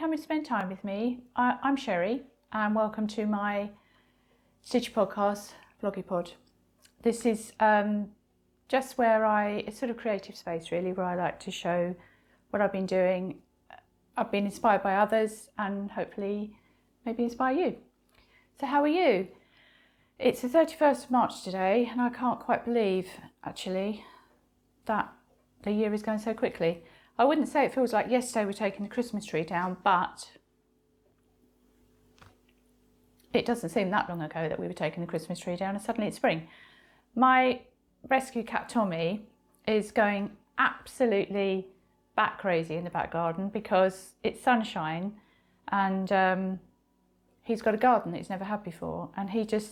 come and spend time with me. I'm Sherry, and welcome to my Stitchy podcast, Vloggy Pod. This is just where it's sort of creative space really, where I like to show what I've been doing. I've been inspired by others and hopefully maybe inspire you. So how are you? It's the 31st of March today, and I can't quite believe actually that the year is going so quickly. I wouldn't say it feels like yesterday we're taking the Christmas tree down, but it doesn't seem that long ago that we were taking the Christmas tree down and suddenly it's spring. My rescue cat Tommy is going absolutely bat crazy in the back garden because it's sunshine and he's got a garden that he's never had before and he just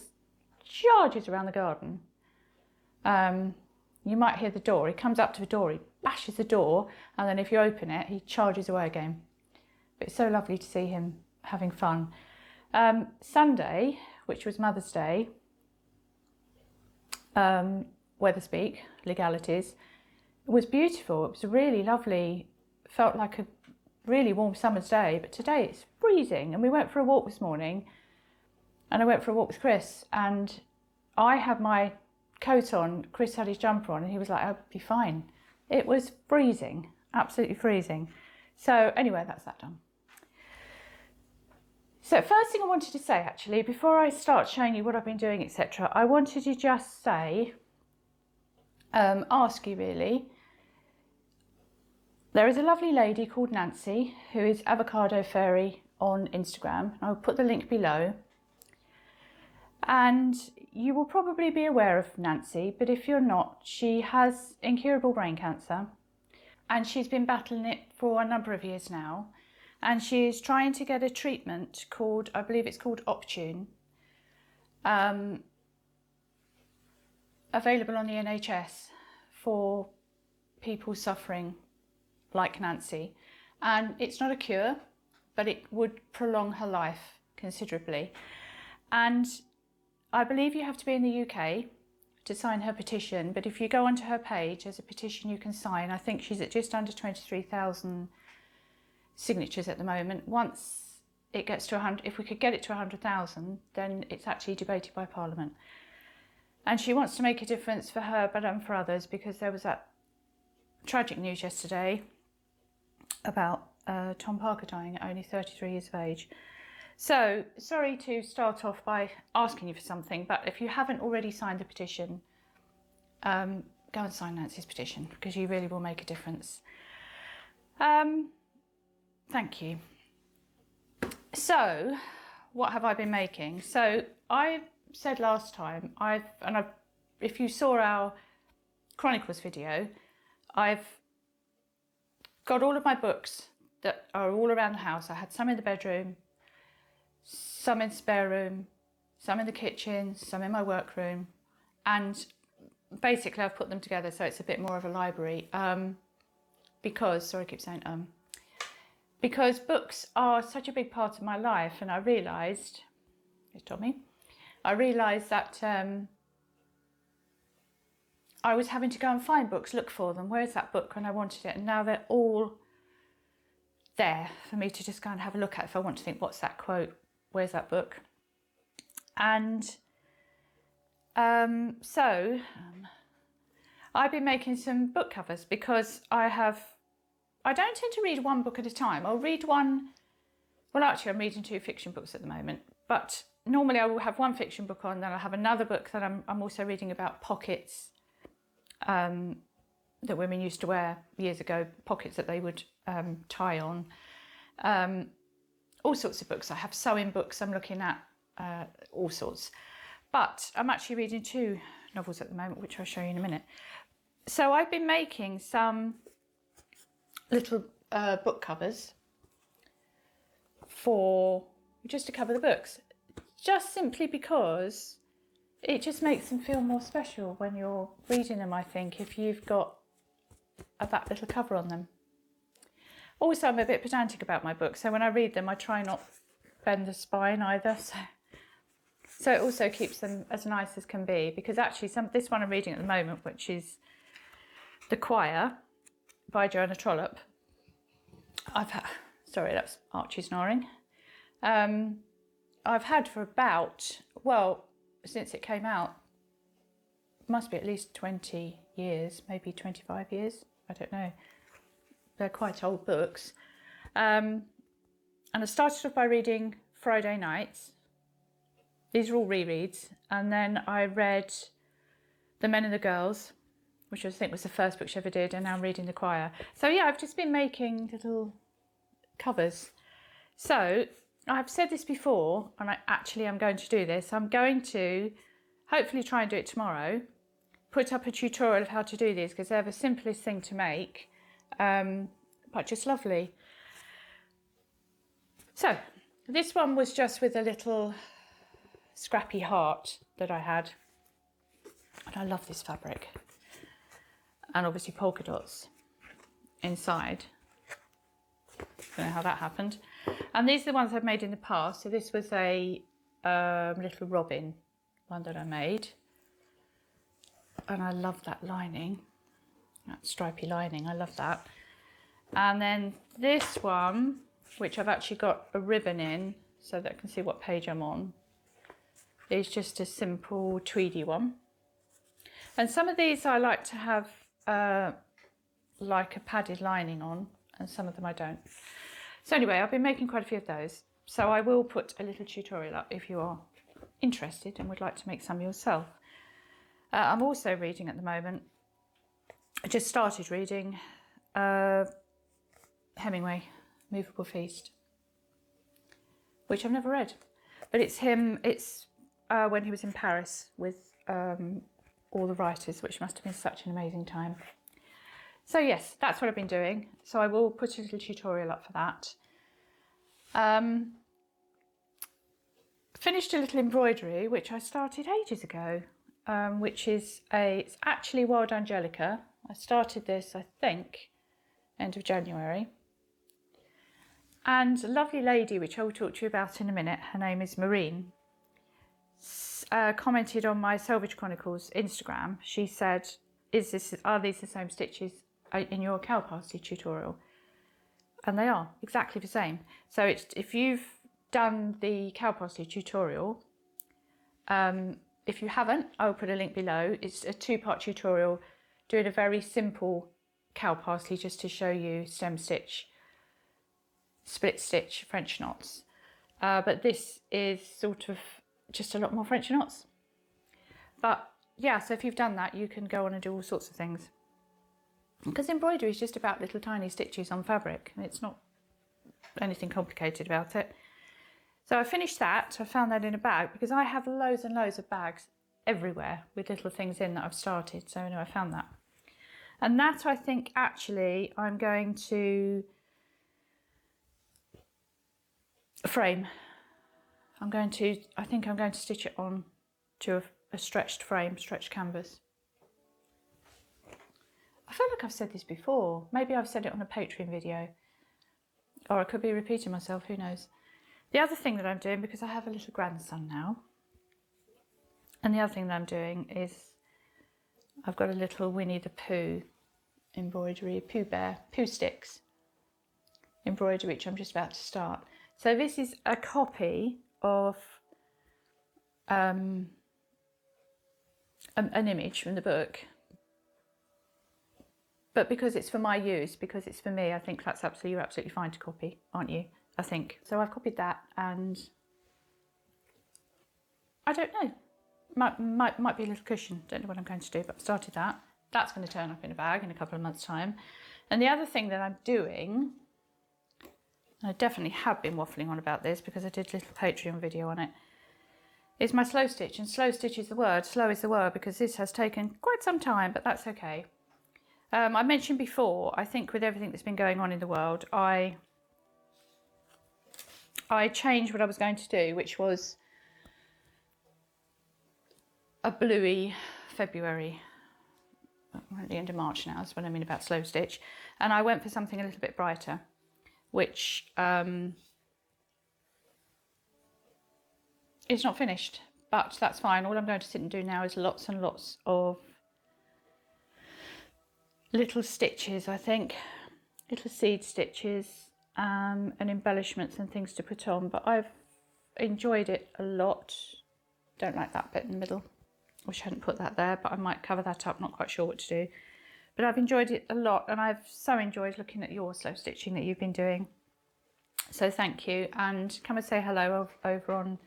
charges around the garden. You might hear the door. He comes up to the door, he bashes the door, and then if you open it, he charges away again. But it's so lovely to see him having fun. Sunday, which was Mother's Day, weather speak, legalities, was beautiful. It was really lovely. Felt like a really warm summer's day, but today it's freezing. And we went for a walk this morning, and I went for a walk with Chris, and I had my coat on, Chris had his jumper on, and he was like, I'll be fine. It was freezing, absolutely freezing. So anyway, that's that done. So first thing I wanted to say actually, before I start showing you what I've been doing, etc., I wanted to just say, ask you really, there is a lovely lady called Nancy who is Avocado Fairy on Instagram. I'll put the link below. And you will probably be aware of Nancy, but if you're not, she has incurable brain cancer and she's been battling it for a number of years now. And she's trying to get a treatment called, I believe it's called Optune, available on the NHS for people suffering like Nancy. And it's not a cure, but it would prolong her life considerably. And I believe you have to be in the UK to sign her petition, but if you go onto her page, there's a petition you can sign. I think she's at just under 23,000 signatures at the moment. Once it gets to 100, if we could get it to 100,000, then it's actually debated by Parliament. And she wants to make a difference for her, but for others, because there was that tragic news yesterday about Tom Parker dying at only 33 years of age. So, sorry to start off by asking you for something, but if you haven't already signed the petition, go and sign Nancy's petition, because you really will make a difference. Thank you. So, what have I been making? So, I said last time, if you saw our Chronicles video, I've got all of my books that are all around the house. I had some in the bedroom, some in the spare room, some in the kitchen, some in my workroom, and basically I've put them together so it's a bit more of a library because books are such a big part of my life. And I realised, here's Tommy, that I was having to go and find books, look for them, where's that book when I wanted it, and now they're all there for me to just go and have a look at if I want to think, what's that quote? Where's that book? And so I've been making some book covers because I don't tend to read one book at a time. I'll read one, well actually I'm reading 2 fiction books at the moment, but normally I will have one fiction book on, then I'll have another book that I'm also reading about pockets that women used to wear years ago, pockets that they would tie on. All sorts of books. I have sewing books I'm looking at, all sorts. But I'm actually reading 2 novels at the moment, which I'll show you in a minute. So I've been making some little book covers just to cover the books. Just simply because it just makes them feel more special when you're reading them, I think, if you've got that little cover on them. Also, I'm a bit pedantic about my books, so when I read them, I try not bend the spine either. So it also keeps them as nice as can be, because actually this one I'm reading at the moment, which is The Choir by Joanna Trollope. Sorry, that's Archie snoring. I've had for about, well, since it came out, must be at least 20 years, maybe 25 years, I don't know. They're quite old books. And I started off by reading Friday Nights. These are all rereads. And then I read The Men and the Girls, which I think was the first book she ever did, and now I'm reading The Choir. So yeah, I've just been making little covers. So I've said this before, and I actually am going to do this. I'm going to hopefully try and do it tomorrow. Put up a tutorial of how to do these because they're the simplest thing to make, but just lovely. So this one was just with a little scrappy heart that I had. And I love this fabric. And obviously polka dots inside. Don't know how that happened. And these are the ones I've made in the past. So this was a little robin one that I made. And I love that lining, that stripy lining, I love that. And then this one, which I've actually got a ribbon in so that I can see what page I'm on, is just a simple tweedy one. And some of these I like to have like a padded lining on, and some of them I don't. So anyway, I've been making quite a few of those. So I will put a little tutorial up if you are interested and would like to make some yourself. I'm also reading at the moment, I just started reading Hemingway, Movable Feast, which I've never read. But it's him, it's when he was in Paris with all the writers, which must have been such an amazing time. So yes, that's what I've been doing. So I will put a little tutorial up for that. Finished a little embroidery, which I started ages ago. Which is it's actually Wild Angelica. I started this, I think, end of January. And a lovely lady, which I will talk to you about in a minute, her name is Maureen, commented on my Selvage Chronicles Instagram. She said, are these the same stitches in your cow parsley tutorial? And they are exactly the same. So if you've done the cow parsley tutorial, if you haven't, I'll put a link below. It's a 2-part tutorial doing a very simple cow parsley just to show you stem stitch, split stitch French knots. But this is sort of just a lot more French knots. But yeah, so if you've done that, you can go on and do all sorts of things. Because embroidery is just about little tiny stitches on fabric. It's not anything complicated about it. So I finished that. I found that in a bag because I have loads and loads of bags everywhere with little things in that I've started. So anyway, I found that. And that I think actually I'm going to frame. I think I'm going to stitch it on to a stretched frame, stretched canvas. I feel like I've said this before. Maybe I've said it on a Patreon video. Or I could be repeating myself, who knows. The other thing that I'm doing, because I have a little grandson now, and the other thing that I'm doing is I've got a little Winnie the Pooh embroidery, Pooh Bear, Pooh Sticks embroidery, which I'm just about to start. So this is a copy of an image from the book. But because it's for my use, because it's for me, I think you're absolutely fine to copy, aren't you? I think. So I've copied that, and I don't know. Might be a little cushion. Don't know what I'm going to do, but I've started that. That's going to turn up in a bag in a couple of months' time. And the other thing that I'm doing, and I definitely have been waffling on about this because I did a little Patreon video on it, is my slow stitch. And slow stitch is the word, slow is the word, because this has taken quite some time, but that's okay. I mentioned before, I think with everything that's been going on in the world, I changed what I was going to do, which was a bluey February. We're at the end of March now, is what I mean about slow stitch. And I went for something a little bit brighter, which is not finished, but that's fine. All I'm going to sit and do now is lots and lots of little stitches, I think. Little seed stitches and embellishments and things to put on, but I've enjoyed it a lot. Don't like that bit in the middle. Wish I hadn't put that there, but I might cover that up, not quite sure what to do. But I've enjoyed it a lot, and I've so enjoyed looking at your slow stitching that you've been doing. So thank you, and come and say hello over on,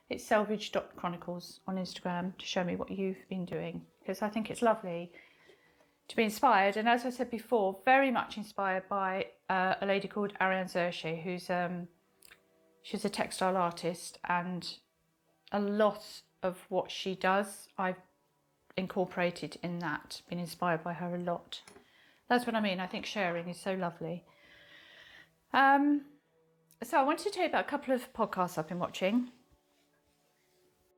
it's selvage.chronicles on Instagram to show me what you've been doing, because I think it's lovely to be inspired. And as I said before, very much inspired by a lady called Ariane Zershi, who's she's a textile artist, and a lot of what she does I've incorporated in that, been inspired by her a lot. That's what I mean. I think sharing is so lovely. So I wanted to tell you about a couple of podcasts I've been watching.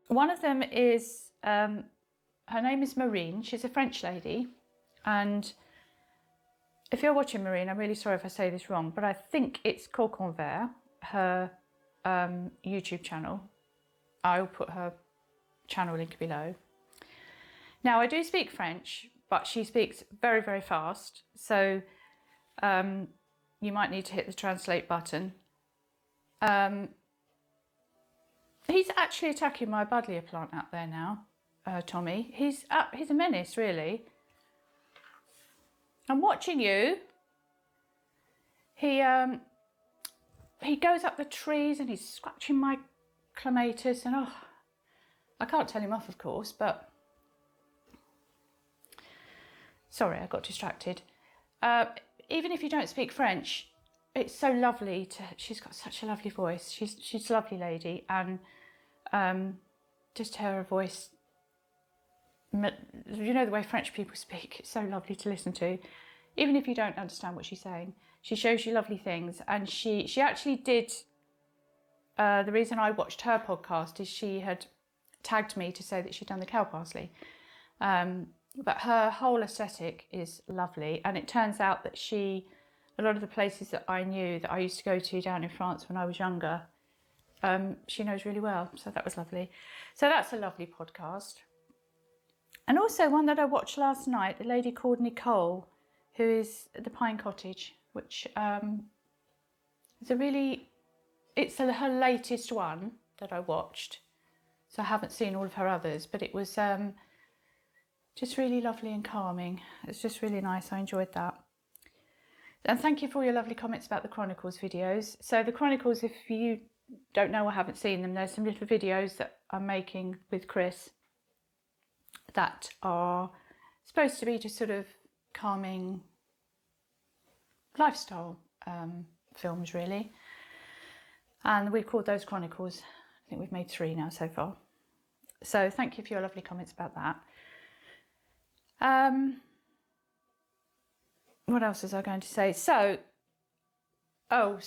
One of them is, her name is Marine. She's a French lady. And if you're watching Marine, I'm really sorry if I say this wrong, but I think it's Coq-en-Vert, her YouTube channel. I'll put her channel link below. Now, I do speak French, but she speaks very, very fast. So you might need to hit the translate button. He's actually attacking my buddleia plant out there now, Tommy. He's a menace, really. I'm watching you. He goes up the trees and he's scratching my clematis, and oh, I can't tell him off, of course, but sorry, I got distracted. Even if you don't speak French, it's so lovely to. She's got such a lovely voice. She's a lovely lady, and just her voice. You know the way French people speak. It's so lovely to listen to, even if you don't understand what she's saying. She shows you lovely things, and she actually did. The reason I watched her podcast is she had tagged me to say that she'd done the cow parsley. But her whole aesthetic is lovely, and it turns out that a lot of the places that I knew that I used to go to down in France when I was younger, she knows really well, so that was lovely. So that's a lovely podcast. And also one that I watched last night, a lady called Nicole, who is the Pine Cottage, which is her latest one that I watched. So I haven't seen all of her others, but it was just really lovely and calming. It's just really nice. I enjoyed that. And thank you for all your lovely comments about the Chronicles videos. So the Chronicles, if you don't know or haven't seen them, there's some little videos that I'm making with Chris that are supposed to be just sort of calming lifestyle films, really. And we called those Chronicles. I think we've made 3 now so far. So thank you for your lovely comments about that. What else was I going to say? So I'd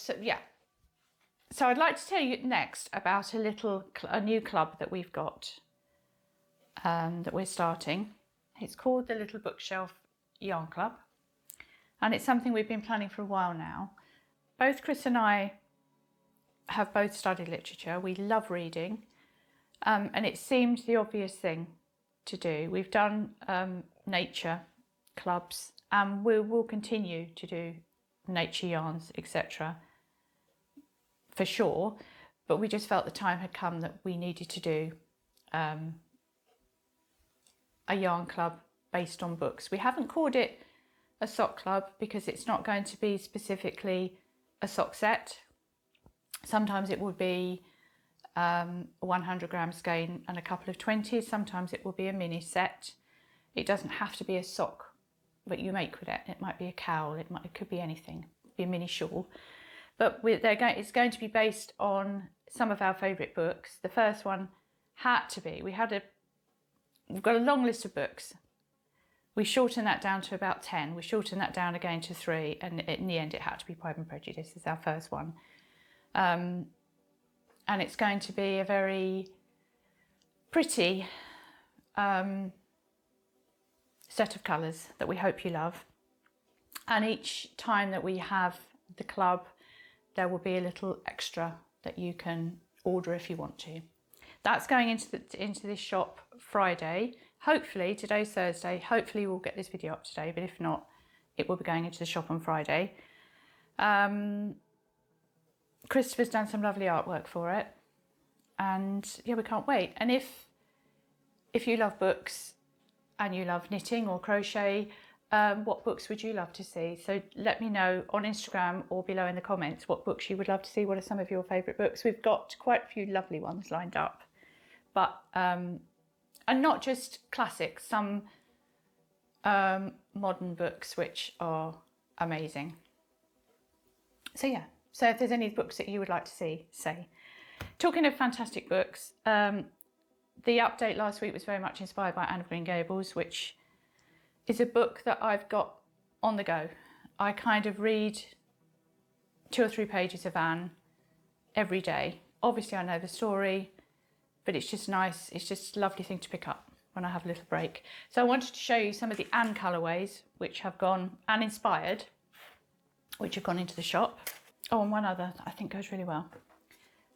like to tell you next about a new club that we've got, that we're starting. It's called the Little Bookshelf Yarn Club, and it's something we've been planning for a while now. Both Chris and I have both studied literature. We love reading, and it seemed the obvious thing to do. We've done nature clubs, and we will continue to do nature yarns, etc. for sure, but we just felt the time had come that we needed to do a yarn club based on books. We haven't called it a sock club because it's not going to be specifically a sock set. Sometimes it will be a 100-gram skein and a couple of 20s. Sometimes it will be a mini set. It doesn't have to be a sock that you make with it. It might be a cowl. It could be anything. It could be a mini shawl. But it's going to be based on some of our favourite books. The first one had to be. We've got a long list of books. We shortened that down to about 10. We shortened that down again to 3, and in the end it had to be Pride and Prejudice as our first one. And it's going to be a very pretty set of colours that we hope you love. And each time that we have the club, there will be a little extra that you can order if you want to. That's going into this shop Friday. Hopefully, today's Thursday, hopefully we'll get this video up today, but if not, it will be going into the shop on Friday. Christopher's done some lovely artwork for it, and yeah, we can't wait. And if you love books and you love knitting or crochet, what books would you love to see? So let me know on Instagram or below in the comments what books you would love to see. What are some of your favourite books? We've got quite a few lovely ones lined up, but and not just classics, some modern books which are amazing. So yeah, so if there's any books that you would like to see, say. Talking of fantastic books, the update last week was very much inspired by Anne of Green Gables, which is a book that I've got on the go. I kind of read 2 or 3 pages of Anne every day. Obviously I know the story, but it's just nice. It's just a lovely thing to pick up when I have a little break. So I wanted to show you some of the Anne colourways, which have gone, Anne inspired, which have gone into the shop. Oh, and one other that I think goes really well.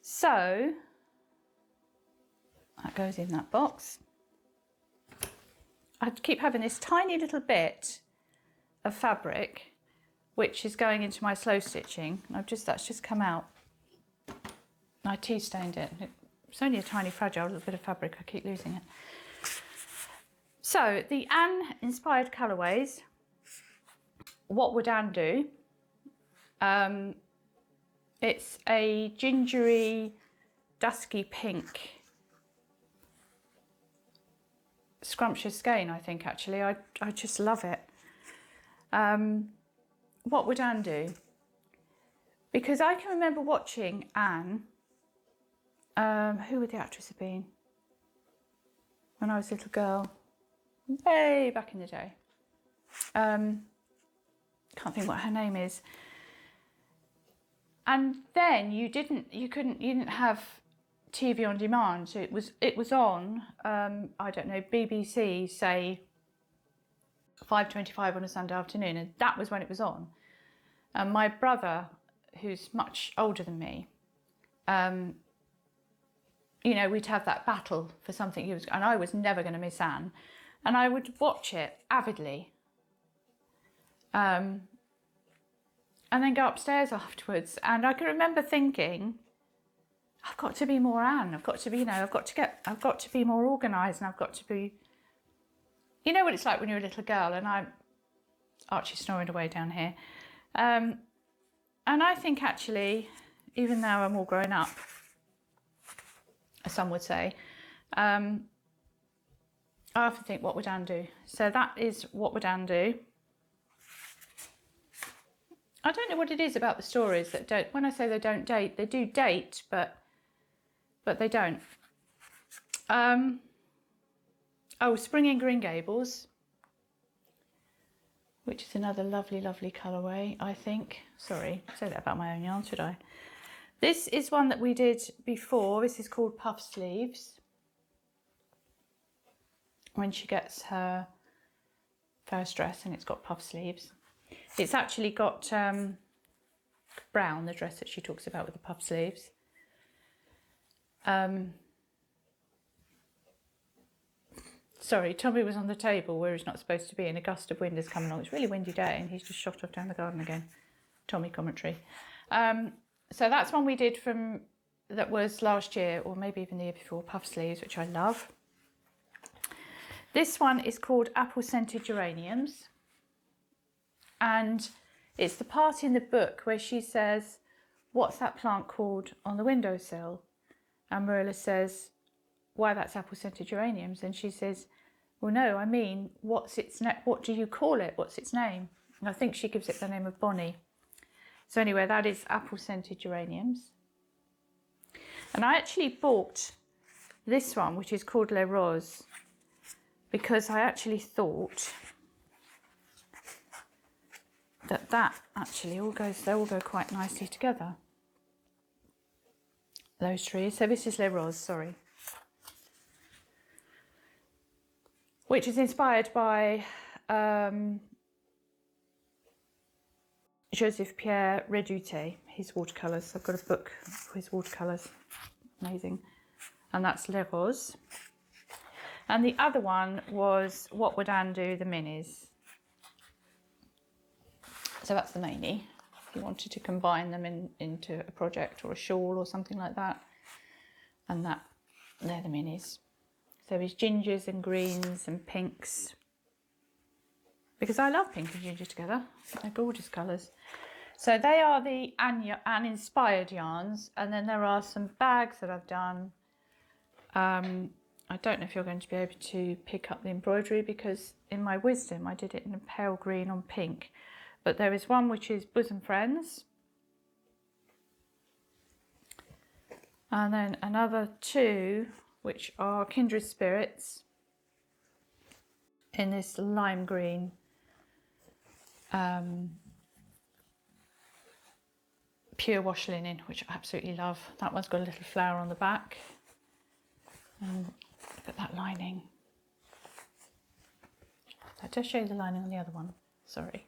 So that goes in that box. I keep having this tiny little bit of fabric which is going into my slow stitching. That's just come out. I tea stained it. It's only a tiny fragile little bit of fabric. I keep losing it. So the Anne inspired colourways. What would Anne do? It's a gingery, dusky pink, scrumptious skein, I think, actually. I just love it. What would Anne do? Because I can remember watching Anne, who would the actress have been? When I was a little girl, way back in the day. Can't think what her name is. And then you didn't have TV on demand. So it was on, I don't know, BBC, say 5:25 on a Sunday afternoon, and that was when it was on. And my brother, who's much older than me, you know, we'd have that battle for something and I was never going to miss Anne, and I would watch it avidly. And then go upstairs afterwards, and I can remember thinking, I've got to be more Anne. I've got to be, you know, I've got to be more organised, and I've got to be, you know what it's like when you're a little girl. And Archie's snoring away down here, and I think actually, even though I'm all grown up, as some would say, I often think, what would Anne do? So that is what would Anne do. I don't know what it is about the stories that don't, when I say they don't date, they do date, but they don't. Oh, Spring in Green Gables, which is another lovely, lovely colourway, I think. Sorry, I said that about my own yarn, should I? This is one that we did before. This is called Puff Sleeves. When she gets her first dress, and it's got puff sleeves. It's actually got brown, the dress that she talks about with the puff sleeves. Sorry, Tommy was on the table where he's not supposed to be, and a gust of wind is coming along. It's a really windy day, and he's just shot off down the garden again. Tommy commentary. So that's one we did that was last year, or maybe even the year before, puff sleeves, which I love. This one is called Apple Scented Geraniums. And it's the part in the book where she says, what's that plant called on the windowsill? And Marilla says, why, that's apple scented geraniums. And she says, well, no, I mean, what do you call it? What's its name? And I think she gives it the name of Bonnie. So anyway, that is apple scented geraniums. And I actually bought this one, which is called Les Roses, because I actually thought that actually they all go quite nicely together, those trees. So this is Les Roses, sorry, which is inspired by Joseph Pierre Redoute, his watercolours. I've got a book for his watercolours, amazing. And that's Les Roses. And the other one was What Would Anne Do, the minis. So that's the Manie. if you wanted to combine them into a project or a shawl or something like that. And they're the minis. So there's gingers and greens and pinks, because I love pink and ginger together. They're gorgeous colours. So they are the Anne inspired yarns, and then there are some bags that I've done. I don't know if you're going to be able to pick up the embroidery, because in my wisdom I did it in a pale green on pink, but there is one which is Bosom Friends, and then another two which are Kindred Spirits in this lime green pure wash linen, which I absolutely love. That one's got a little flower on the back, and look at that lining. I just show you the lining on the other one, sorry.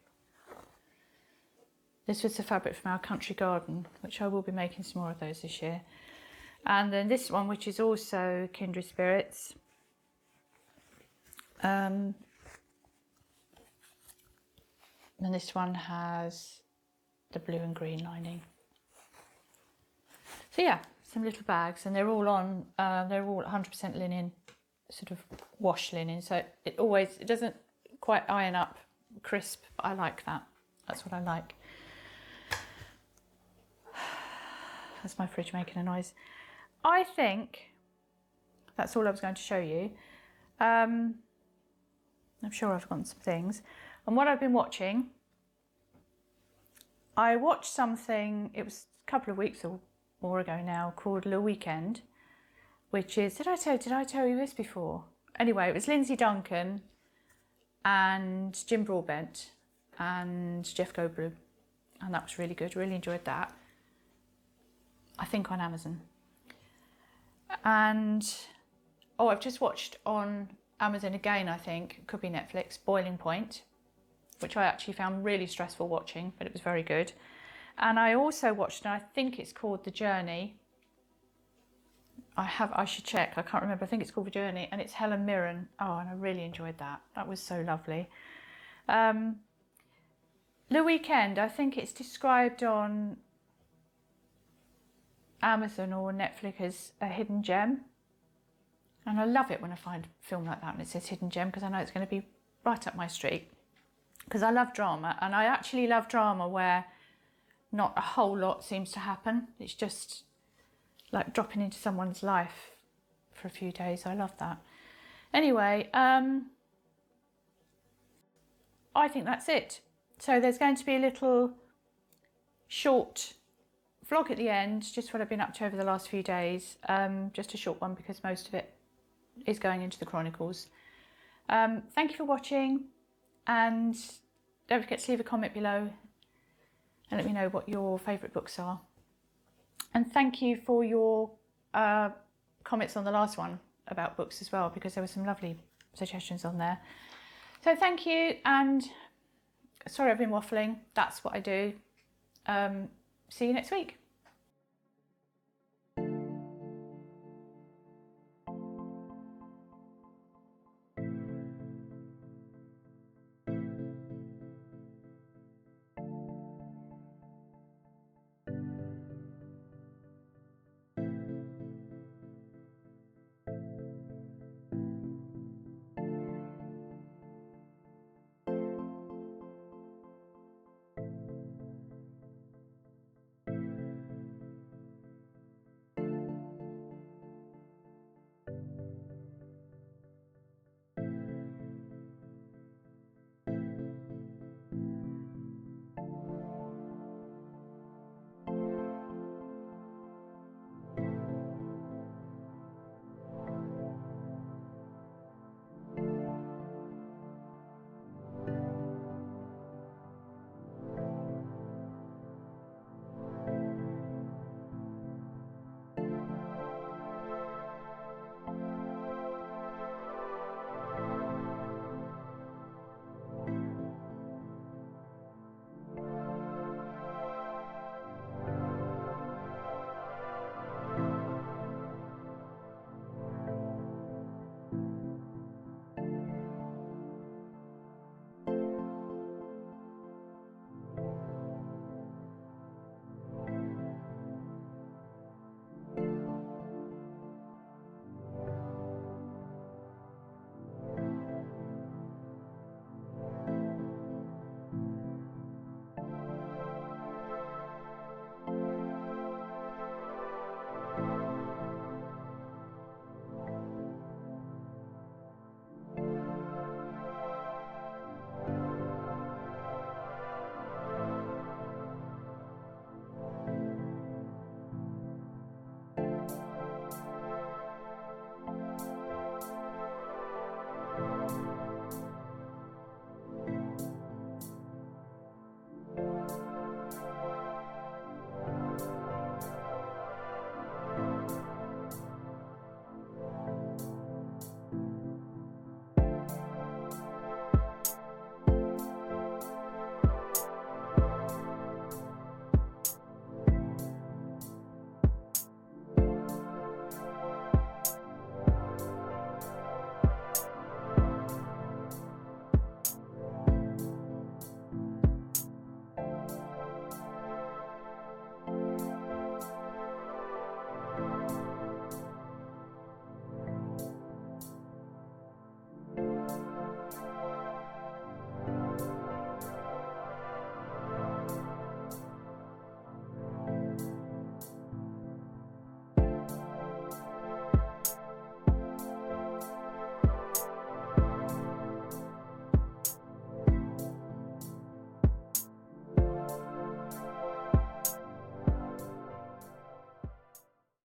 This was the fabric from our country garden, which I will be making some more of those this year. And then this one, which is also Kindred Spirits. And this one has the blue and green lining. So yeah, some little bags, and they're all 100% linen, sort of wash linen. So it doesn't quite iron up crisp, but I like that. That's what I like. That's my fridge making a noise. I think that's all I was going to show you. I'm sure I've forgotten some things. And what I've been watching, I watched something, it was a couple of weeks or more ago now, called Le Weekend, which is, did I tell you this before? Anyway, it was Lindsay Duncan and Jim Broadbent and Jeff Goldblum, and that was really good. Really enjoyed that. I think on Amazon. And I've just watched on Amazon again, I think, it could be Netflix, Boiling Point, which I actually found really stressful watching, but it was very good. And I also watched, and I think it's called The Journey. I should check, I can't remember, I think it's called The Journey, and it's Helen Mirren. Oh, and I really enjoyed that. That was so lovely. The Weekend, I think it's described on Amazon or Netflix as a hidden gem. And I love it when I find a film like that and it says hidden gem, because I know it's going to be right up my street. Because I love drama, and I actually love drama where not a whole lot seems to happen. It's just like dropping into someone's life for a few days. I love that. Anyway, I think that's it. So there's going to be a little short vlog at the end, just what I've been up to over the last few days. Just a short one, because most of it is going into the Chronicles. Thank you for watching, and don't forget to leave a comment below and let me know what your favourite books are. And thank you for your comments on the last one about books as well, because there were some lovely suggestions on there. So thank you, and sorry I've been waffling, that's what I do. See you next week.